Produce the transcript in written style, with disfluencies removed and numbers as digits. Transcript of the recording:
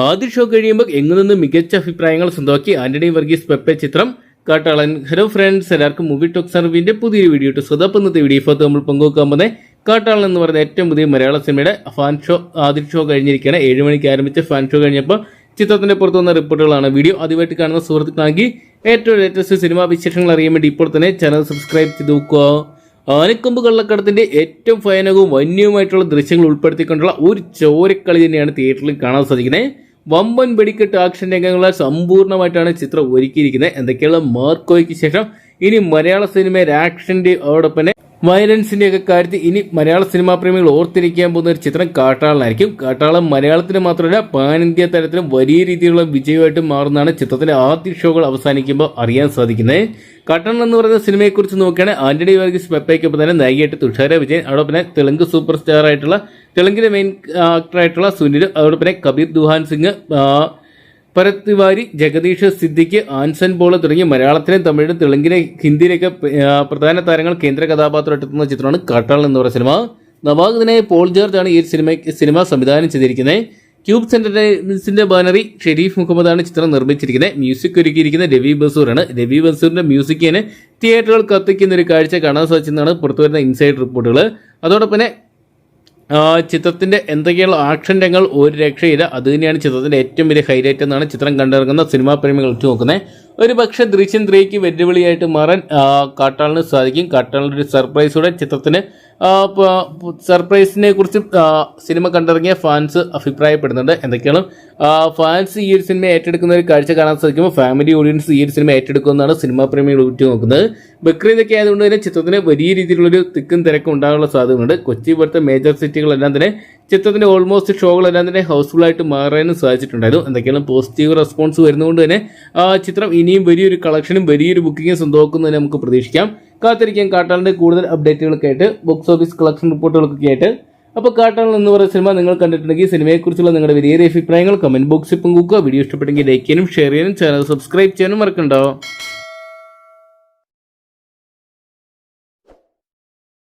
ആദ്യ ഷോ കഴിയുമ്പോൾ എങ്ങു നിന്ന് മികച്ച അഭിപ്രായങ്ങൾ സ്വന്തമാക്കി ആന്റണി വർഗീസ് പെപ്പെ ചിത്രം കാട്ടാളൻ. ഹലോ ഫ്രണ്ട്സ്, എല്ലാവർക്കും മൂവി ടോക്സ് അറിവിന്റെ പുതിയൊരു വീഡിയോ ഇട്ട് സ്വതപ്പം ഇന്നത്തെ വീഡിയോ ഇപ്പോൾ നമ്മൾ പങ്കുവെക്കാൻ പോകുന്നത് കാട്ടാളൻ എന്ന് പറയുന്ന ഏറ്റവും പുതിയ മലയാള സിനിമയുടെ ഫാൻ ഷോ ആദ്യ ഷോ കഴിഞ്ഞിരിക്കുകയാണ്. 7 മണിക്ക് ആരംഭിച്ച ഫാൻ ഷോ കഴിഞ്ഞപ്പോൾ ചിത്രത്തിന്റെ പുറത്തു വന്ന റിപ്പോർട്ടുകളാണ്. വീഡിയോ ആദ്യമായിട്ട് കാണുന്ന സുഹൃത്തുക്കളാണെങ്കിൽ ഏറ്റവും ലേറ്റസ്റ്റ് സിനിമാ വിശേഷങ്ങൾ അറിയാൻ വേണ്ടി ഇപ്പോൾ തന്നെ ചാനൽ സബ്സ്ക്രൈബ് ചെയ്ത് നോക്കുക. ആനക്കൊമ്പ് കള്ളക്കടത്തിന്റെ ഏറ്റവും ഭയാനകവും വന്യവുമായിട്ടുള്ള ദൃശ്യങ്ങൾ ഉൾപ്പെടുത്തിക്കൊണ്ടുള്ള ഒരു ചോരക്കളി തന്നെയാണ് തിയേറ്ററിൽ കാണാൻ സാധിക്കുന്നത്. വമ്പൻ വെടിക്കെട്ട് ആക്ഷൻ രംഗങ്ങളാൽ സമ്പൂർണ്ണമായിട്ടാണ് ചിത്രം ഒരുക്കിയിരിക്കുന്നത്. എന്തൊക്കെയുള്ള മാർക്കോയ്ക്ക് ശേഷം ഇനി മലയാള സിനിമയുടെ ആക്ഷന്റെ അതോടൊപ്പം വയലൻസിന്റെ ഒക്കെ കാര്യത്തിൽ ഇനി മലയാള സിനിമാ പ്രേമികൾ ഓർത്തിരിക്കാൻ പോകുന്ന ഒരു ചിത്രം കാട്ടാളനായിരിക്കും. കാട്ടാളൻ മലയാളത്തിന് മാത്രമല്ല പാൻ ഇന്ത്യ തലത്തിലും വലിയ രീതിയിലുള്ള വിജയമായിട്ട് മാറുന്നതാണ് ചിത്രത്തിന്റെ ആദ്യ ഷോകൾ അവസാനിക്കുമ്പോൾ അറിയാൻ സാധിക്കുന്നത്. കാട്ടാളൻ എന്ന് പറയുന്ന സിനിമയെക്കുറിച്ച് നോക്കുകയാണെങ്കിൽ ആന്റണി വർഗീസ് പെപ്പയ്ക്കൊപ്പം തന്നെ നായികയായിട്ട് തുഷാര വിജയൻ, അതോടൊപ്പം തന്നെ തെലുങ്ക് സൂപ്പർ സ്റ്റാർ ആയിട്ടുള്ള തെലുങ്കിലെ മെയിൻ ആക്ടറായിട്ടുള്ള സുനിൽ, അതോടൊപ്പം കബീർ ദുഹാൻ സിംഗ്, പരത്തിവാരി, ജഗദീഷ് സിദ്ദിഖ്, ആൻസൺ പോൾ തുടങ്ങി മലയാളത്തിലും തമിഴിലും തെലുങ്കിലെ ഹിന്ദിയിലൊക്കെ പ്രധാന താരങ്ങൾ കേന്ദ്ര കഥാപാത്രമെത്തുന്ന ചിത്രമാണ് കാട്ടാളൻ എന്ന് പറയുന്ന സിനിമ. നവാഗതനായ പോൾ ജോർജ് ആണ് ഈ സിനിമ സംവിധാനം ചെയ്തിരിക്കുന്നത്. ക്യൂബ്സ് എന്റർടൈൻമെന്റ്സിന്റെ ബാനറി ഷെരീഫ് മുഹമ്മദാണ് ചിത്രം നിർമ്മിച്ചിരിക്കുന്നത്. മ്യൂസിക് ഒരുക്കിയിരിക്കുന്നത് രവി ബസൂറാണ്. രവി ബസൂറിന്റെ മ്യൂസിക്കിന് തിയേറ്ററുകൾ കത്തിക്കുന്ന ഒരു കാഴ്ച കാണാൻ സാധിച്ചെന്നാണ് പുറത്തുവരുന്ന ഇൻസൈഡ് റിപ്പോർട്ടുകൾ. അതോടൊപ്പം തന്നെ ചിത്രത്തിന്റെ എന്തൊക്കെയുള്ള ആക്ഷൻ രംഗങ്ങൾ ഒരു രക്ഷയില്ല. അത് തന്നെയാണ് ചിത്രത്തിന്റെ ഏറ്റവും വലിയ ഹൈലൈറ്റ് എന്നാണ് ചിത്രം കണ്ടിറങ്ങുന്ന സിനിമാ പ്രേമികൾ നോക്കുന്നത്. ഒരു പക്ഷേ ദൃശ്യം 3ക്ക് വെല്ലുവിളിയായിട്ട് മാറാൻ കാട്ടാളിന് സാധിക്കും. കാട്ടാളിൻ്റെ ഒരു സർപ്രൈസോടെ ചിത്രത്തിന് സർപ്രൈസിനെ കുറിച്ച് സിനിമ കണ്ടിറങ്ങിയ ഫാൻസ് അഭിപ്രായപ്പെടുന്നുണ്ട്. എന്തൊക്കെയാണ് ഫാൻസ് ഈ ഒരു സിനിമ ഏറ്റെടുക്കുന്ന ഒരു കാഴ്ച കാണാൻ സാധിക്കുമ്പോൾ ഫാമിലി ഓഡിയൻസ് ഈ ഒരു സിനിമ ഏറ്റെടുക്കുമെന്നാണ് സിനിമാ പ്രേമികൾ നോക്കുന്നത്. ബക്രീദൊക്കെ ആയതുകൊണ്ട് തന്നെ ചിത്രത്തിന് വലിയ രീതിയിലുള്ളൊരു തിക്കും തിരക്കും ഉണ്ടാകാനുള്ള സാധ്യതയുണ്ട്. കൊച്ചി പോലത്തെ മേജർ സിറ്റികളെല്ലാം തന്നെ ചിത്രത്തിന്റെ ഓൾമോസ്റ്റ് ഷോകളെല്ലാം തന്നെ ഹൗസ്ഫുൾ ആയിട്ട് മാറാനും സാധിച്ചിട്ടുണ്ടായിരുന്നു. എന്തൊക്കെയാണ് പോസിറ്റീവ് റെസ്പോൺസ് വരുന്നതുകൊണ്ട് തന്നെ ചിത്രം ഇനിയും വലിയൊരു കളക്ഷനും വലിയൊരു ബുക്കിങ്ങും സ്വന്തമാക്കുന്നതിന് നമുക്ക് പ്രതീക്ഷിക്കാം. കാത്തിരിക്കാം കാട്ടാളിന്റെ കൂടുതൽ അപ്ഡേറ്റുകളൊക്കെ ആയിട്ട്, ബോക്സ് ഓഫീസ് കളക്ഷൻ റിപ്പോർട്ടുകളൊക്കെ ആയിട്ട്. അപ്പോൾ കാട്ടാളൻ എന്ന് പറയുന്ന സിനിമ നിങ്ങൾ കണ്ടിട്ടുണ്ടെങ്കിൽ സിനിമയെക്കുറിച്ചുള്ള നിങ്ങളുടെ വലിയ അഭിപ്രായങ്ങൾ കമന്റ് ബോക്സിൽ പങ്കുവെക്കുക. വീഡിയോ ഇഷ്ടപ്പെട്ടെങ്കിൽ ലൈക്ക് ചെയ്യാനും ഷെയർ ചെയ്യാനും ചാനൽ സബ്സ്ക്രൈബ് ചെയ്യാനും മറക്കണ്ടോ.